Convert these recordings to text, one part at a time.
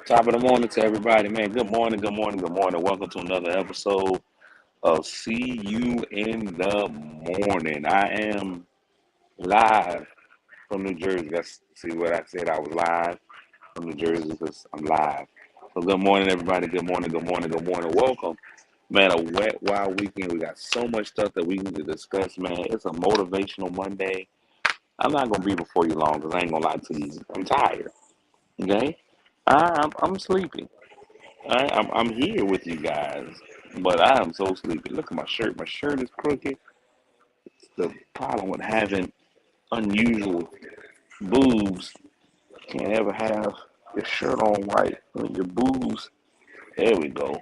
Top of the morning to everybody, man. Good morning, good morning, good morning. Welcome to another episode of See You in the Morning. I am live from New Jersey. That's see what I said. I was live from New Jersey because I'm live. So good morning, everybody. Good morning, good morning, good morning. Welcome, man. A wet, wild weekend. We got so much stuff that we need to discuss, man. It's a motivational Monday. I'm not gonna be before you long because I ain't gonna lie to you. I'm tired. Okay, I'm sleepy. I'm here with you guys, but I am so sleepy. Look at my shirt. My shirt is crooked. The problem with having unusual boobs, can't ever have your shirt on right when your boobs. There we go.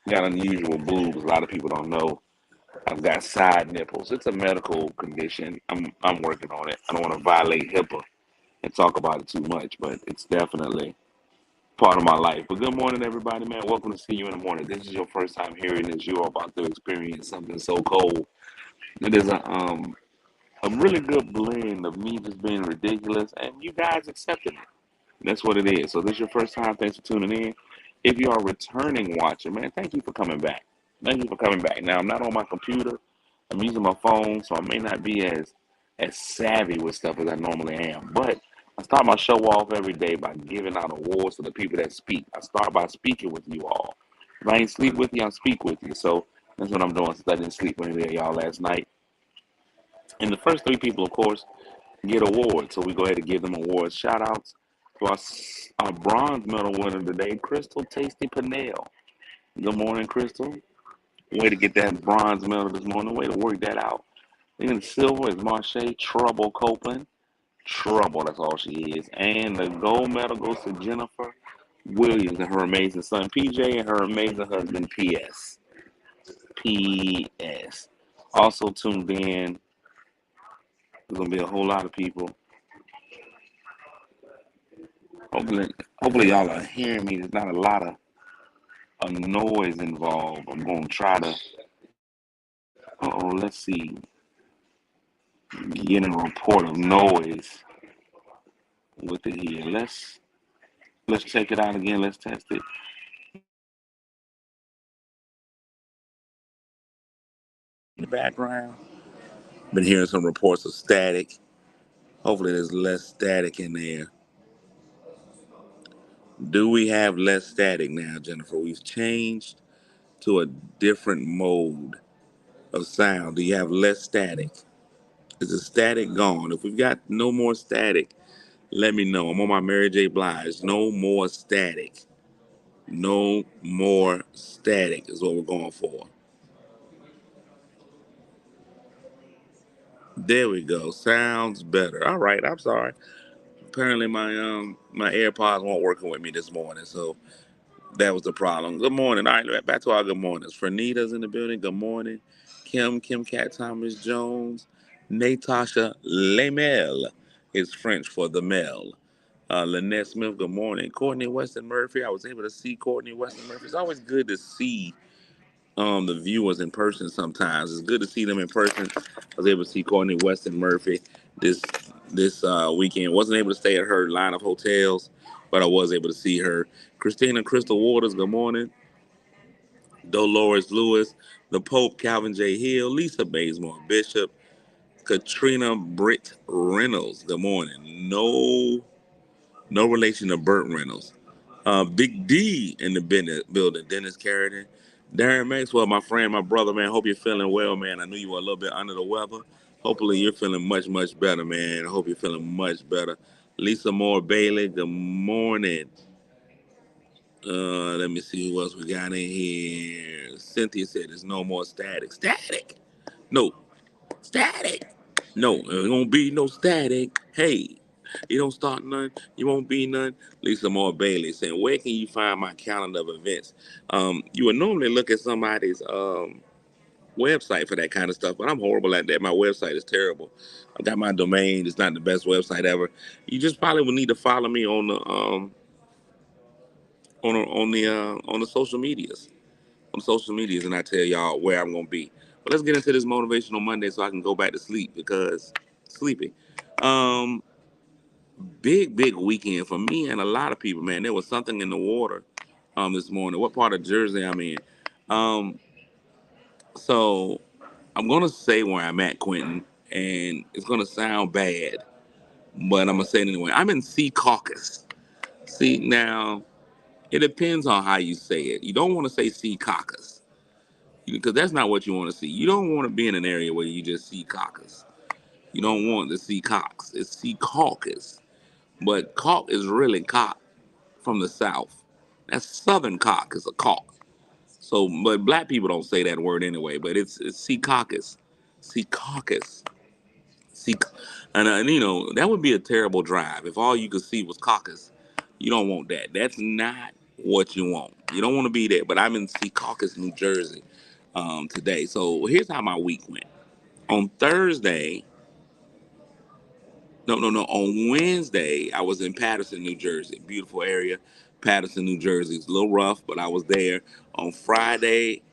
Got unusual boobs. A lot of people don't know. I've got side nipples. It's a medical condition. I'm working on it. I don't want to violate HIPAA and talk about it too much, but it's definitely part of my life. But good morning, everybody, man. Welcome to See You in the Morning. This is your first time hearing this. You're about to experience something so cold. It is a really good blend of me just being ridiculous and you guys accepting it. That's what it is. So this is your first time. Thanks for tuning in. If you are a returning watcher, man, thank you for coming back. Thank you for coming back. Now I'm not on my computer. I'm using my phone, so I may not be as savvy with stuff as I normally am. But I start my show off every day by giving out awards to the people that speak. I start by speaking with you all. If I ain't sleep with you, I speak with you. So that's what I'm doing since I didn't sleep with any of y'all last night. And the first three people, of course, get awards. So we go ahead and give them awards. Shout outs to our bronze medal winner today, Crystal Tasty Pinnell. Good morning, Crystal. Way to get that bronze medal this morning. Way to work that out. And silver is Marche Trouble Copeland. Trouble, that's all she is. And the gold medal goes to Jennifer Williams and her amazing son PJ and her amazing husband PS. PS. Also tuned in. There's gonna be a whole lot of people. Hopefully, hopefully y'all are hearing me. There's not a lot of noise involved. I'm gonna try to. Let's see. Get a report of noise with it here. Let's check it out again. Let's test it. In the background, been hearing some reports of static. Hopefully, there's less static in there. Do we have less static now, Jennifer? We've changed to a different mode of sound. Do you have less static? Is the static gone? If we've got no more static, let me know. I'm on my Mary J. Blige. No more static. No more static is what we're going for. There we go. Sounds better. All right. I'm sorry. Apparently my AirPods weren't working with me this morning, so that was the problem. Good morning. All right, back to our good mornings. Fernita's in the building. Good morning. Kim Cat Thomas Jones. Natasha Lemel is French for the Mel. Lynette Smith, good morning. Courtney Weston Murphy. I was able to see Courtney Weston Murphy. It's always good to see the viewers in person sometimes. It's good to see them in person. I was able to see Courtney Weston Murphy this weekend. Wasn't able to stay at her line of hotels, but I was able to see her. Christina Crystal Waters, good morning. Dolores Lewis, the Pope, Calvin J. Hill, Lisa Bazemore Bishop, Katrina Britt Reynolds, good morning. No relation to Burt Reynolds. Big D in the building. Dennis Carrington. Darren Maxwell, my friend, my brother, man. Hope you're feeling well, man. I knew you were a little bit under the weather. Hopefully you're feeling much, much better, man. I hope you're feeling much better. Lisa Moore Bailey, good morning. Let me see who else we got in here. Cynthia said there's no more static. Static? No. Static? No, there won't be no static. Hey, you don't start none, you won't be none. Lisa Moore Bailey saying, where can you find my calendar of events? You would normally look at somebody's website for that kind of stuff, but I'm horrible at that. My website is terrible. I got my domain. It's not the best website ever. You just probably would need to follow me on the social medias, and I tell y'all where I'm gonna be. But let's get into this motivational Monday so I can go back to sleep because sleepy. Um, Big weekend for me and a lot of people, man. There was something in the water this morning. What part of Jersey I'm in? Um, so I'm gonna say where I'm at, Quentin, and it's gonna sound bad, but I'm gonna say it anyway. I'm in Sea Caucus. See, now it depends on how you say it. You don't want to say Sea Caucus because that's not what you want to see. You don't want to be in an area where you just see caucus. You don't want to see cox. It's Sea Caucus, but caulk is really cock from the south. That's southern cock is a caulk. So, but black people don't say that word anyway. But it's Sea Caucus, Sea Caucus. See, and you know that would be a terrible drive if all you could see was caucus. You don't want that. That's not what you want. You don't want to be there. But I'm in Secaucus, New Jersey, today. So here's how my week went. On Thursday, no. On Wednesday, I was in Patterson, New Jersey. Beautiful area, Patterson, New Jersey. It's a little rough, but I was there. On Friday,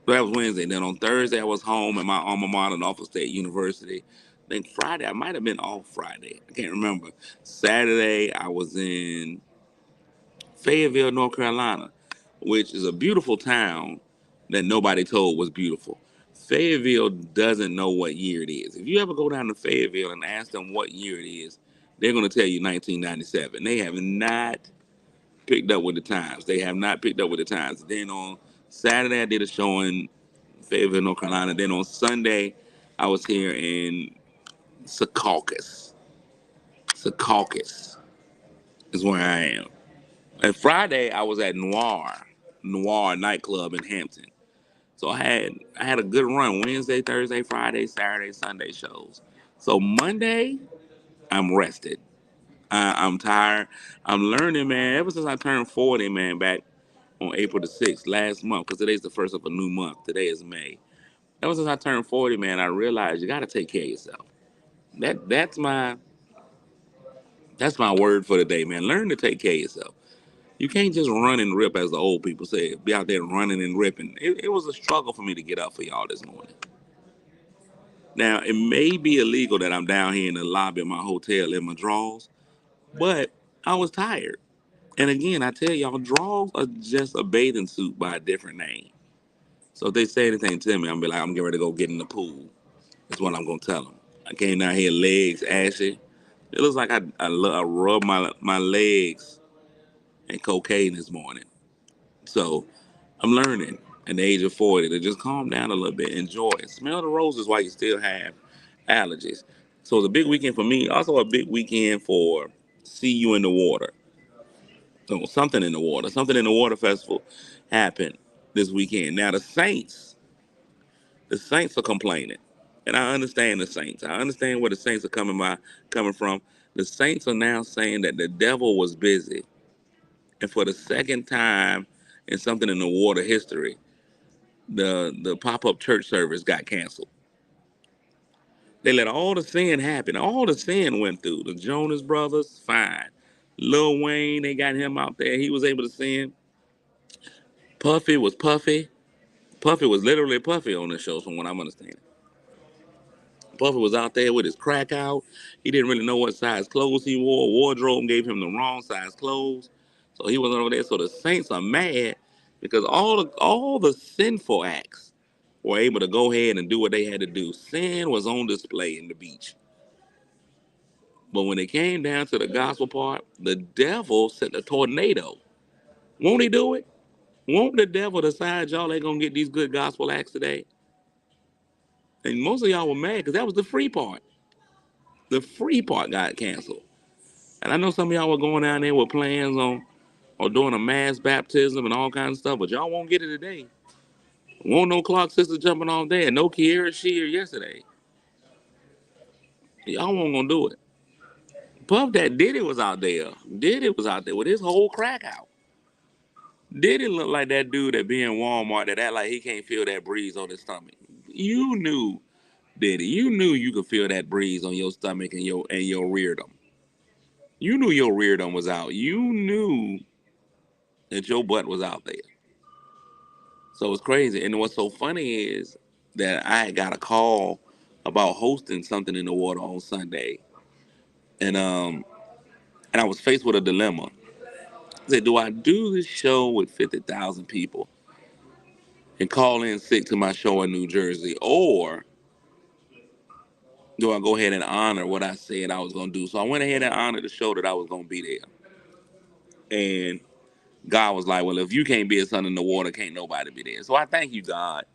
so that was Wednesday. Then on Thursday, I was home at my alma mater, Norfolk State University. Then Friday, I might have been off Friday. I can't remember. Saturday, I was in Fayetteville, North Carolina, which is a beautiful town that nobody told was beautiful. Fayetteville doesn't know what year it is. If you ever go down to Fayetteville and ask them what year it is, they're going to tell you 1997. They have not picked up with the times. They have not picked up with the times. Then on Saturday, I did a show in Fayetteville, North Carolina. Then on Sunday, I was here in Secaucus. Secaucus is where I am. And Friday, I was at Noir nightclub in Hampton. So I had a good run Wednesday, Thursday, Friday, Saturday, Sunday shows. So Monday, I'm rested. I'm tired. I'm learning, man. Ever since I turned 40, man, back on April the 6th last month, because today's the first of a new month. Today is May. Ever since I turned 40, man, I realized you got to take care of yourself. That's my word for the day, man. Learn to take care of yourself. You can't just run and rip, as the old people say. Be out there running and ripping. It was a struggle for me to get up for y'all this morning. Now, it may be illegal that I'm down here in the lobby of my hotel in my drawers, but I was tired. And again, I tell y'all, drawers are just a bathing suit by a different name. So if they say anything to me, I'm be like, I'm getting ready to go get in the pool. That's what I'm gonna tell them. I came down here, legs ashy. It looks like I rubbed my legs in cocaine this morning. So I'm learning at the age of 40 to just calm down a little bit, enjoy it, smell the roses while you still have allergies. So it's a big weekend for me. Also a big weekend for See You in the Water. So something in the water festival happened this weekend. Now the Saints are complaining, and I understand the Saints. I understand where the Saints are coming from. The Saints are now saying that the devil was busy, and for the second time in something in the water history, the pop up church service got canceled. They let all the sin happen. All the sin went through. The Jonas Brothers, fine. Lil Wayne, they got him out there. He was able to sin. Puffy was Puffy. Puffy was literally Puffy on the show, from what I'm understanding. Puffy was out there with his crack out. He didn't really know what size clothes he wore. Wardrobe gave him the wrong size clothes, so he wasn't over there. So the Saints are mad because all the sinful acts were able to go ahead and do what they had to do. Sin was on display in the beach. But when it came down to the gospel part, the devil sent a tornado. Won't he do it? Won't the devil decide y'all ain't gonna get these good gospel acts today? And most of y'all were mad because that was the free part. The free part got canceled. And I know some of y'all were going down there with plans on or doing a mass baptism and all kinds of stuff, but y'all won't get it today. Won't no Clark sister jumping off there. No Kiera Shear yesterday. Y'all won't gonna do it. Puff that Diddy was out there. Diddy was out there with his whole crack out. Diddy look like that dude that be in Walmart that act like he can't feel that breeze on his stomach. You knew, Diddy. You knew you could feel that breeze on your stomach and your reardom. You knew your reardom was out. You knew that your butt was out there. So it's crazy. And what's so funny is that I got a call about hosting something in the water on Sunday. And I was faced with a dilemma. I said, do I do this show with 50,000 people and call in sick to my show in New Jersey, or do I go ahead and honor what I said I was going to do? So I went ahead and honored the show that I was going to be there. And God was like, well, if you can't be a son in the water, can't nobody be there. So I thank you, God,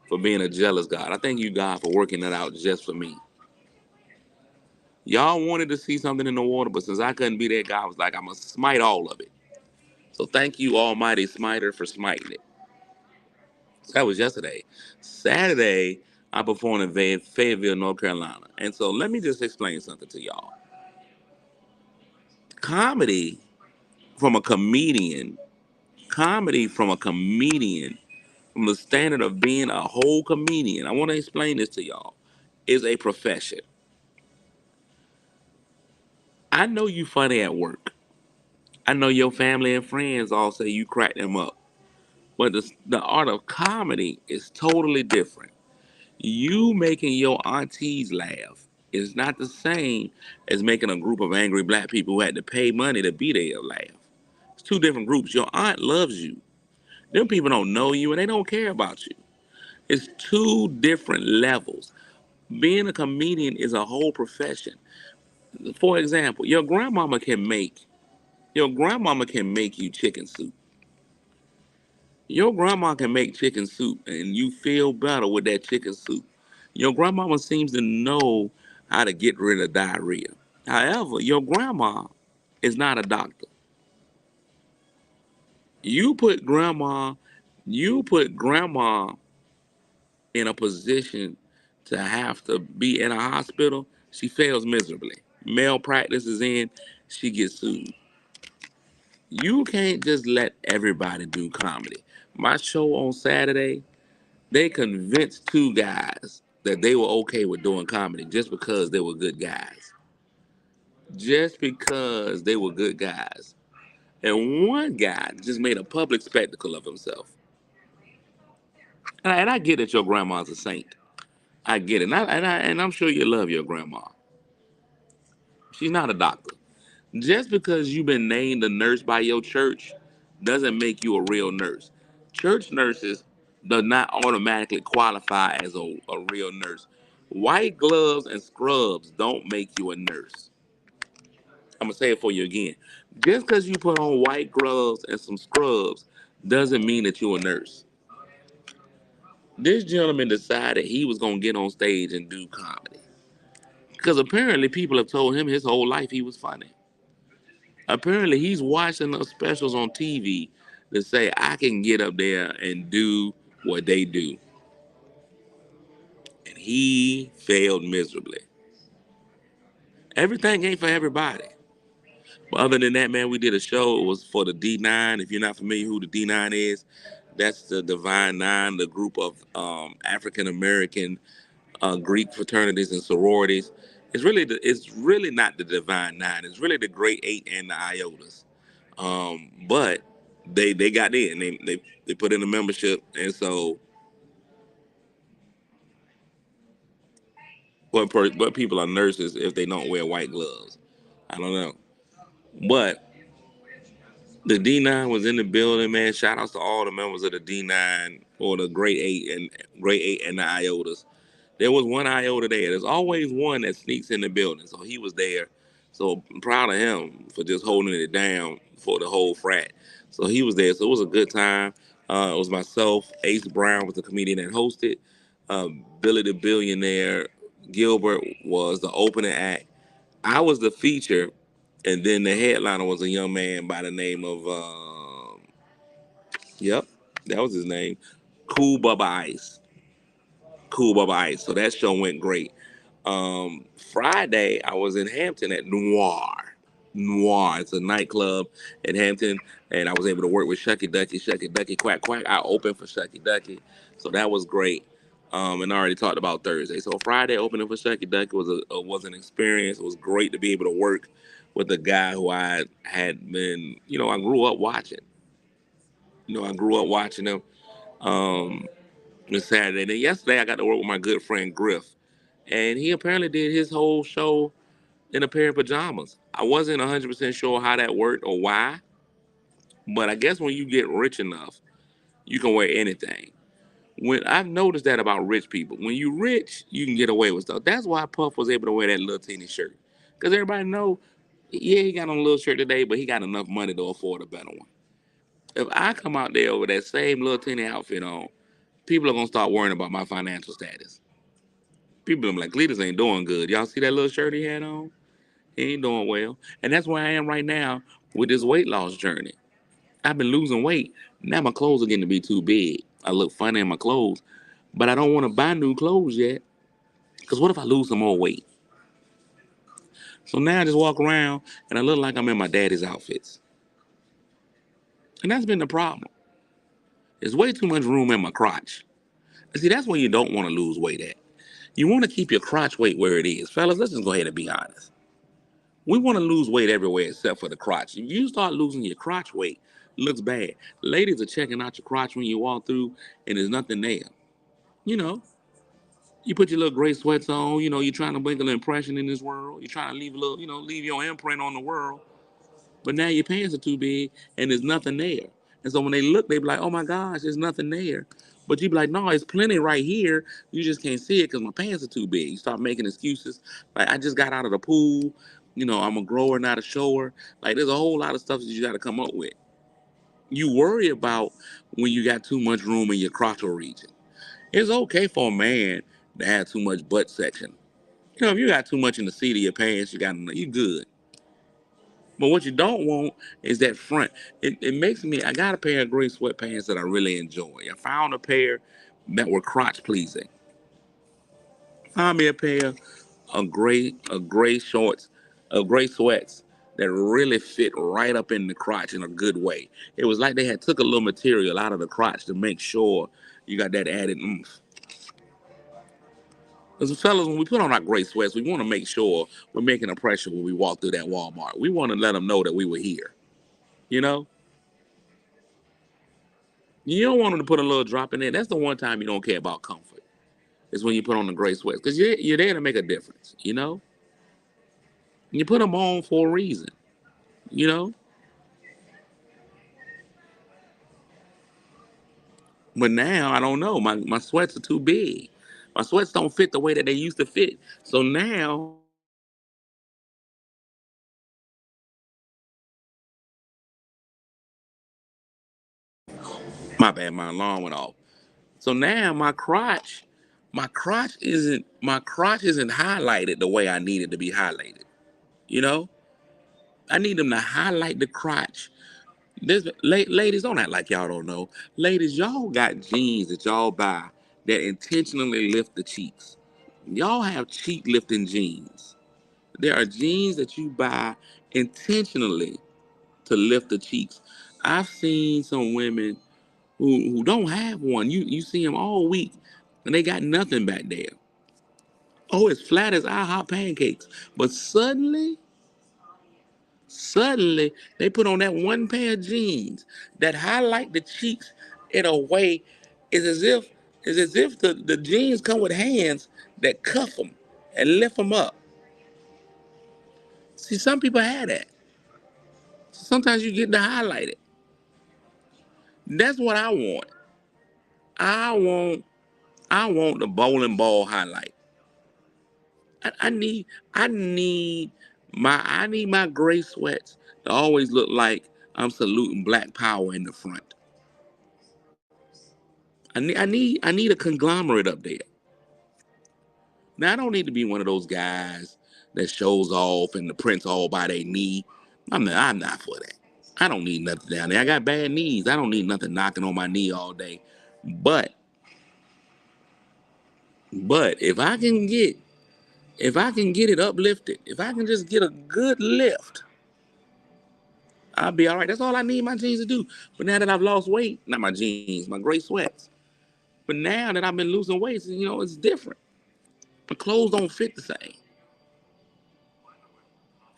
for being a jealous God. I thank you, God, for working that out just for me. Y'all wanted to see something in the water, but since I couldn't be there, God was like, I'm going to smite all of it. So thank you, Almighty Smiter, for smiting it. That was yesterday. Saturday, I performed in Fayetteville, North Carolina. And so let me just explain something to y'all. Comedy from a comedian, comedy from a comedian, from the standard of being a whole comedian, I want to explain this to y'all, is a profession. I know you funny at work. I know your family and friends all say you crack them up. But the art of comedy is totally different. You making your aunties laugh is not the same as making a group of angry black people who had to pay money to be there laugh. It's two different groups. Your aunt loves you. Them people don't know you and they don't care about you. It's two different levels. Being a comedian is a whole profession. For example, your grandmama can make you chicken soup. Your grandma can make chicken soup and you feel better with that chicken soup. Your grandmama seems to know how to get rid of diarrhea. However, your grandma is not a doctor. You put grandma, you put grandma in a position to have to be in a hospital, she fails miserably. Malpractice is in, she gets sued. You can't just let everybody do comedy. My show on Saturday, they convinced two guys that they were okay with doing comedy just because they were good guys. Just because they were good guys. And one guy just made a public spectacle of himself. And I get that your grandma's a saint. I get it. And I'm sure you love your grandma. She's not a doctor. Just because you've been named a nurse by your church doesn't make you a real nurse. Church nurses do not automatically qualify as a real nurse. White gloves and scrubs don't make you a nurse. I'm gonna say it for you again. Just because you put on white gloves and some scrubs doesn't mean that you're a nurse. This gentleman decided he was gonna get on stage and do comedy because apparently people have told him his whole life he was funny. Apparently, he's watching those specials on TV that say I can get up there and do what they do, and he failed miserably. Everything ain't for everybody. But other than that, man, we did a show. It was for the D9. If you're not familiar who the D9 is, that's the Divine Nine, the group of African American Greek fraternities and sororities. It's really not the Divine Nine. It's really the Great Eight and the Iotas. But they got in. They put in a membership, and so what people are nurses if they don't wear white gloves? I don't know. But the D9 was in the building, man. Shout outs to all the members of the D9 or the Grade Eight and the Iotas. There was one iota there. There's always one that sneaks in the building. So he was there. So I'm proud of him for just holding it down for the whole frat. So he was there. So it was a good time. It was myself. Ace Brown was the comedian that hosted. Billy the Billionaire Gilbert was the opening act. I was the feature. And then the headliner was a young man by the name of, yep, that was his name, Cool Bubba Ice. Cool Bubba Ice. So that show went great. Friday, I was in Hampton at Noir. Noir. It's a nightclub in Hampton, and I was able to work with Shucky Ducky. Shucky Ducky, quack quack. I opened for Shucky Ducky, so that was great. And I already talked about Thursday. So Friday opening for Shucky Ducky was an experience. It was great to be able to work with a guy who I had been, I grew up watching. I grew up watching him. Um, this Saturday. Then yesterday, I got to work with my good friend Griff, and he apparently did his whole show in a pair of pajamas. I wasn't 100% sure how that worked or why, but I guess when you get rich enough, you can wear anything. When I've noticed that about rich people, when you rich, you can get away with stuff. That's why Puff was able to wear that little teeny shirt, because everybody know, yeah, he got on a little shirt today, but he got enough money to afford a better one. If I come out there with that same little teeny outfit on, people are gonna start worrying about my financial status. People are like, Cletus ain't doing good. Y'all see that little shirt he had on? He ain't doing well. And that's where I am right now with this weight loss journey. I've been losing weight. Now my clothes are getting to be too big. I look funny in my clothes, but I don't want to buy new clothes yet. Because what if I lose some more weight? So now I just walk around and I look like I'm in my daddy's outfits. And that's been the problem. There's way too much room in my crotch. And see, that's when you don't want to lose weight at. You want to keep your crotch weight where it is. Fellas, let's just go ahead and be honest. We want to lose weight everywhere except for the crotch. If you start losing your crotch weight, it looks bad. Ladies are checking out your crotch when you walk through and there's nothing there. You know, you put your little gray sweats on, you're trying to make an impression in this world. You're trying to leave a little, leave your imprint on the world. But now your pants are too big and there's nothing there. And so when they look, they be like, oh my gosh, there's nothing there. But you be like, no, it's plenty right here. You just can't see it because my pants are too big. You start making excuses. Like, I just got out of the pool. I'm a grower, not a shower. Like, there's a whole lot of stuff that you got to come up with. You worry about when you got too much room in your crotchal region. It's okay for a man to have too much butt section. If you got too much in the seat of your pants, you good. But what you don't want is that front. It makes me. I got a pair of gray sweatpants that I really enjoy. I found a pair that were crotch pleasing. Found me a pair of gray shorts, of gray sweats that really fit right up in the crotch in a good way. It was like they had took a little material out of the crotch to make sure you got that added oomph. As fellas, when we put on our gray sweats, we want to make sure we're making a impression when we walk through that Walmart. We want to let them know that we were here. You know, you don't want them to put a little drop in there. That's the one time you don't care about comfort. Is when you put on the gray sweats because you're there to make a difference. You put them on for a reason. You know, but now I don't know. My sweats are too big. My sweats don't fit the way that they used to fit. So now my bad, my alarm went off. So now my crotch isn't highlighted the way I need it to be highlighted. You know, I need them to highlight the crotch. Ladies, don't act like y'all don't know. Ladies, y'all got jeans that y'all buy that intentionally lift the cheeks. Y'all have cheek lifting jeans. There are jeans that you buy intentionally to lift the cheeks. I've seen some women who don't have one. You see them all week and they got nothing back there. Oh, it's flat as IHOP pancakes. But suddenly, they put on that one pair of jeans that highlight the cheeks in a way is as if the jeans come with hands that cuff them and lift them up. See, some people have that. Sometimes you get to highlight it. That's what I want. I want I want the bowling ball highlight. I, I need I need I need my gray sweats to always look like I'm saluting Black Power in the front. I need a conglomerate up there. Now I don't need to be one of those guys that shows off and the prints all by their knee. I'm not for that. I don't need nothing down there. I got bad knees. I don't need nothing knocking on my knee all day. But but if I can get it uplifted, if I can just get a good lift, I'll be all right. That's all I need my jeans to do. But now that I've lost weight, not my jeans, my gray sweats. But now that I've been losing weight, it's different. My clothes don't fit the same.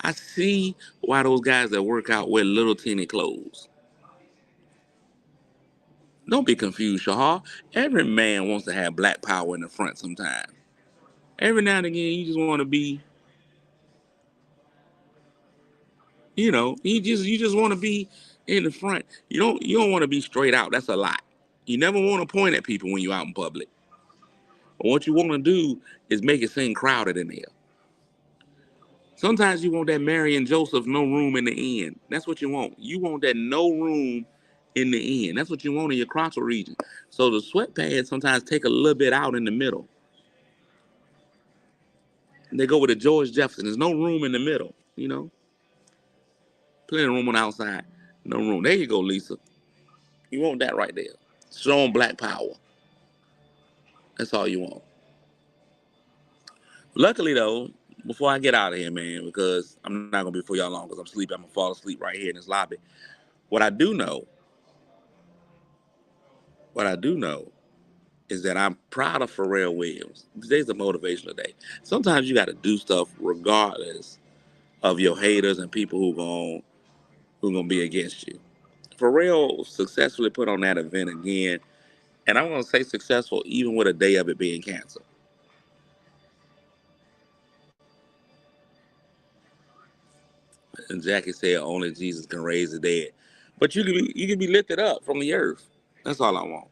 I see why those guys that work out wear little teeny clothes. Don't be confused, Shahar. Every man wants to have Black Power in the front sometime. Every now and again, you just want to be You just want to be in the front. You don't want to be straight out. That's a lot. You never want to point at people when you're out in public. But what you want to do is make it seem crowded in there. Sometimes you want that Mary and Joseph no room in the end. That's what you want. You want that no room in the end. That's what you want in your crotchal region. So the sweat pads sometimes take a little bit out in the middle. And they go with the George Jefferson. There's no room in the middle. Plenty of room on the outside. No room. There you go, Lisa. You want that right there. Strong black power. That's all you want. Luckily, though, before I get out of here, man, because I'm not going to be for y'all long because I'm sleepy. I'm going to fall asleep right here in this lobby. What I do know, what I do know is that I'm proud of Pharrell Williams. Today's a motivational day. Sometimes you got to do stuff regardless of your haters and people who gonna be against you. Pharrell successfully put on that event again, and I'm gonna say successful even with a day of it being canceled. And Jackie said only Jesus can raise the dead, but you can be lifted up from the earth. That's all I want.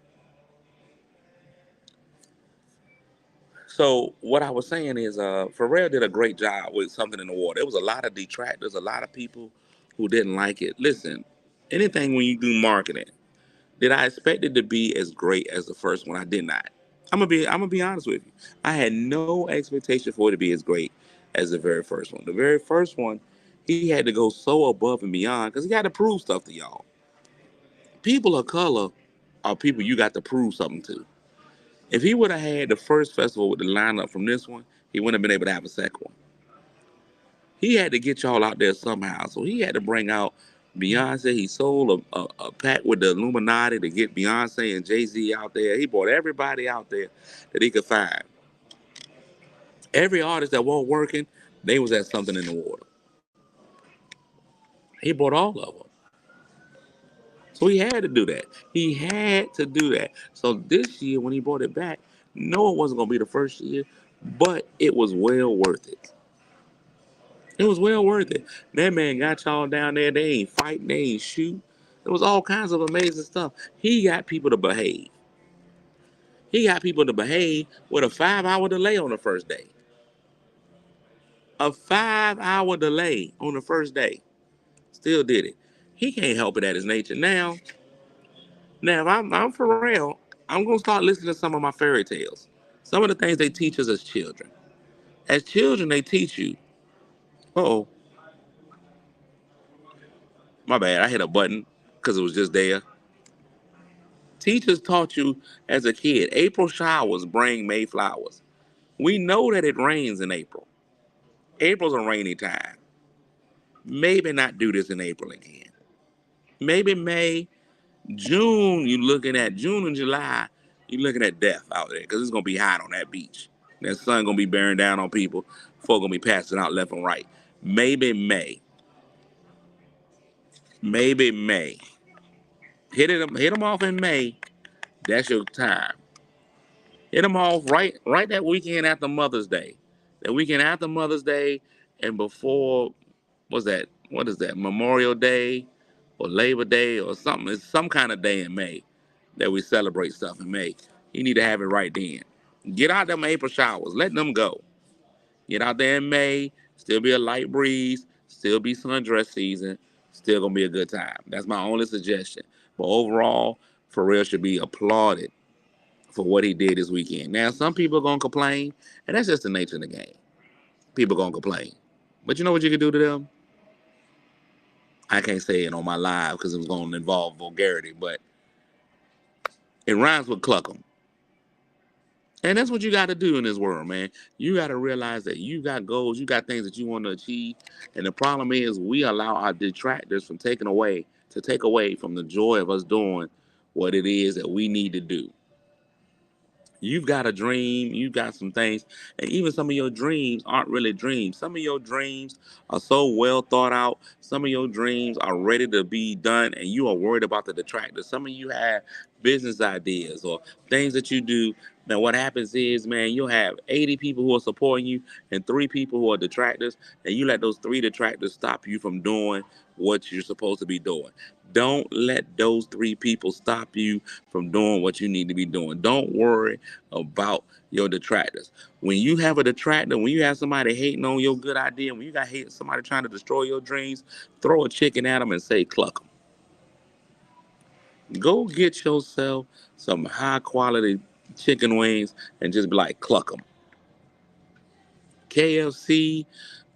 So what I was saying is, Pharrell did a great job with something in the water. There was a lot of detractors, a lot of people who didn't like it. Listen, anything when you do marketing, did I expect it to be as great as the first one? I did not. I'm gonna be honest with you. I had no expectation for it to be as great as the very first one. The very first one, he had to go so above and beyond because he had to prove stuff to y'all. People of color are people you got to prove something to. If he would have had the first festival with the lineup from this one, he wouldn't have been able to have a second one. He had to get y'all out there somehow. So he had to bring out Beyonce. He sold a pack with the Illuminati to get Beyonce and Jay-Z out there. He brought everybody out there that he could find. Every artist that wasn't working, they was at something in the water. He brought all of them. So he had to do that. He had to do that. So this year, when he brought it back, no, it wasn't going to be the first year, but it was well worth it. It was well worth it. That man got y'all down there. They ain't fighting. They ain't shoot. There was all kinds of amazing stuff. He got people to behave. He got people to behave with a 5 hour delay on the first day. A 5 hour delay on the first day. Still did it. He can't help it at his nature. Now if I'm Pharrell, I'm gonna start listening to some of my fairy tales. Some of the things they teach us as children. As children, they teach you. Oh, my bad. I hit a button because it was just there. Teachers taught you as a kid, April showers bring May flowers. We know that it rains in April. April's a rainy time. Maybe not do this in April again. Maybe May, June, you're looking at June and July, you're looking at death out there because it's going to be hot on that beach. That sun going to be bearing down on people. Folk going to be passing out left and right. Maybe May. Maybe May. Hit them off in May. That's your time. Hit them off right that weekend after Mother's Day. That weekend after Mother's Day and before, what's that? What is that? Memorial Day or Labor Day or something. It's some kind of day in May that we celebrate stuff in May. You need to have it right then. Get out them April showers. Let them go. Get out there in May. Still be a light breeze. Still be sundress season. Still gonna be a good time. That's my only suggestion. But overall, Pharrell should be applauded for what he did this weekend. Now, some people are gonna complain, and that's just the nature of the game. People gonna complain, but you know what you can do to them? I can't say it on my live because it was gonna involve vulgarity, but it rhymes with cluckum, and that's what you got to do in this world, man. You got to realize that you got goals, you got things that you want to achieve, and the problem is we allow our detractors from taking away to take away from the joy of us doing what it is that we need to do. You've got a dream, you've got some things, and even some of your dreams aren't really dreams. Some of your dreams are so well thought out. Some of your dreams are ready to be done, and you are worried about the detractors. Some of you have business ideas or things that you do Now, what happens is, man, you'll have 80 people who are supporting you and 3 people who are detractors, and you let those 3 detractors stop you from doing what you're supposed to be doing. Don't let those 3 people stop you from doing what you need to be doing. Don't worry about your detractors. When you have a detractor, when you have somebody hating on your good idea, when you got somebody trying to destroy your dreams, throw a chicken at them and say, cluck 'em. Go get yourself some high quality chicken wings and just be like, cluck 'em. KFC,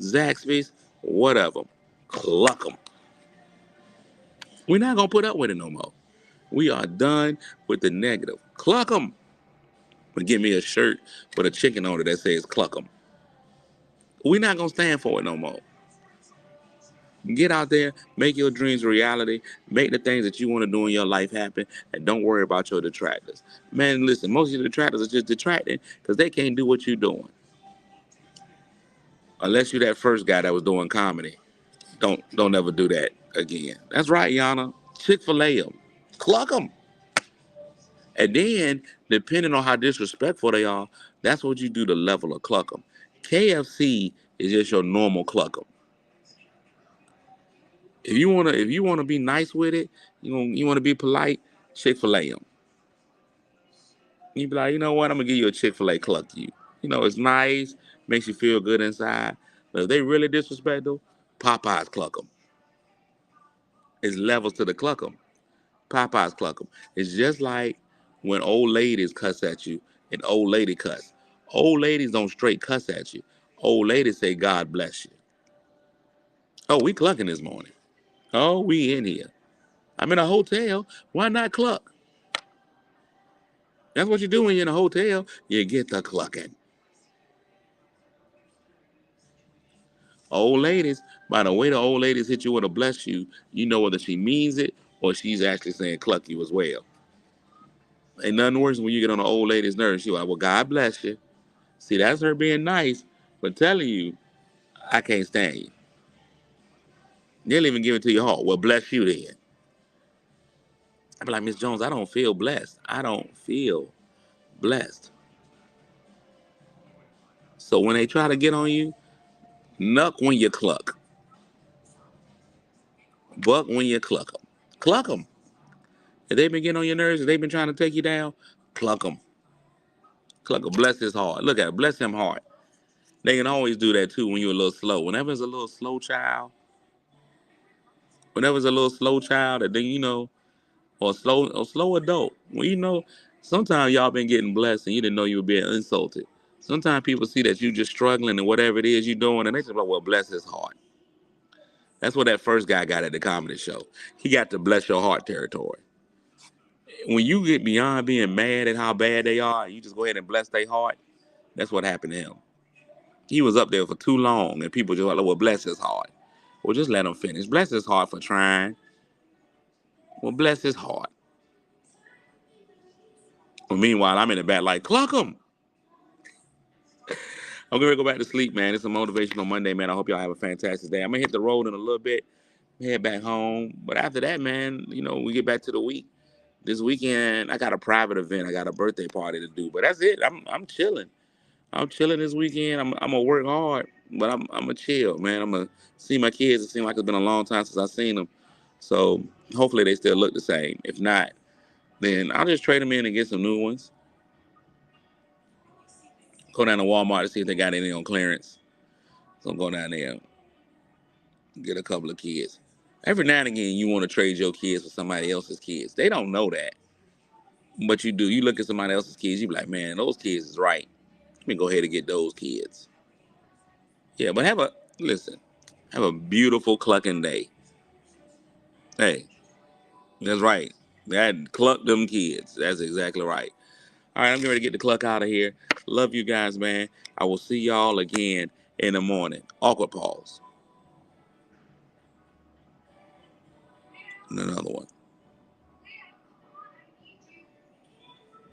Zaxby's, whatever. Cluck 'em. We're not going to put up with it no more. We are done with the negative. Cluck 'em. But give me a shirt with a chicken on it that says cluck 'em. We're not going to stand for it no more. Get out there, make your dreams a reality, make the things that you want to do in your life happen, and don't worry about your detractors. Man, listen, most of your detractors are just detracting because they can't do what you're doing. Unless you're that first guy that was doing comedy. Don't ever do that again. That's right, Yana. Chick-fil-A them. Cluck them. And then, depending on how disrespectful they are, that's what you do to level of cluck them. KFC is just your normal cluck them. If you wanna be nice with it, you wanna be polite, Chick-fil-A them. You be like, you know what? I'm gonna give you a Chick-fil-A cluck you. It's nice, makes you feel good inside. But if they really disrespectful, Popeyes cluck them. It's levels to the cluck them. Popeyes cluck them. It's just like when old ladies cuss at you, and old lady cuss. Old ladies don't straight cuss at you. Old ladies say, God bless you. Oh, we clucking this morning. Oh, we in here. I'm in a hotel. Why not cluck? That's what you do when you're in a hotel. You get the clucking. Old ladies, by the way the old ladies hit you with a bless you, you know whether she means it or she's actually saying cluck you as well. Ain't nothing worse when you get on an old lady's nerves. She like, well, God bless you. See, that's her being nice, but telling you, I can't stand you. They'll even give it to your heart. Well, bless you then. I be like, Miss Jones, I don't feel blessed. I don't feel blessed. So when they try to get on you, knuck when you cluck. Buck when you cluck them. Cluck them. If they've been getting on your nerves, if they've been trying to take you down, cluck them. Cluck them. Bless his heart. Look at it. Bless him heart. They can always do that too when you're a little slow. Whenever it's a little slow child, that then or slow adult. Well, sometimes y'all been getting blessed and you didn't know you were being insulted. Sometimes people see that you just struggling and whatever it is you're doing, and they say, well, bless his heart. That's what that first guy got at the comedy show. He got to bless your heart territory. When you get beyond being mad at how bad they are, you just go ahead and bless their heart. That's what happened to him. He was up there for too long, and people just like, well, bless his heart. Well, just let him finish. Bless his heart for trying. Well, bless his heart. Well, meanwhile, I'm in the back like, cluck him. I'm going to go back to sleep, man. It's a motivational Monday, man. I hope y'all have a fantastic day. I'm going to hit the road in a little bit, head back home. But after that, man, we get back to the week. This weekend, I got a private event. I got a birthday party to do. But that's it. I'm chilling. I'm chilling this weekend. I'm going to work hard, but I'm going to chill, man. I'm going to see my kids. It seems like it's been a long time since I've seen them. So hopefully they still look the same. If not, then I'll just trade them in and get some new ones. Go down to Walmart to see if they got anything on clearance. So I'm going down there and get a couple of kids. Every now and again, you want to trade your kids for somebody else's kids. They don't know that. But you do. You look at somebody else's kids, you be like, man, those kids is right. Let me go ahead and get those kids. Yeah, but have a beautiful clucking day. Hey, that's right. That cluck them kids. That's exactly right. All right, I'm getting ready to get the cluck out of here. Love you guys, man. I will see y'all again in the morning. Awkward pause. And another one.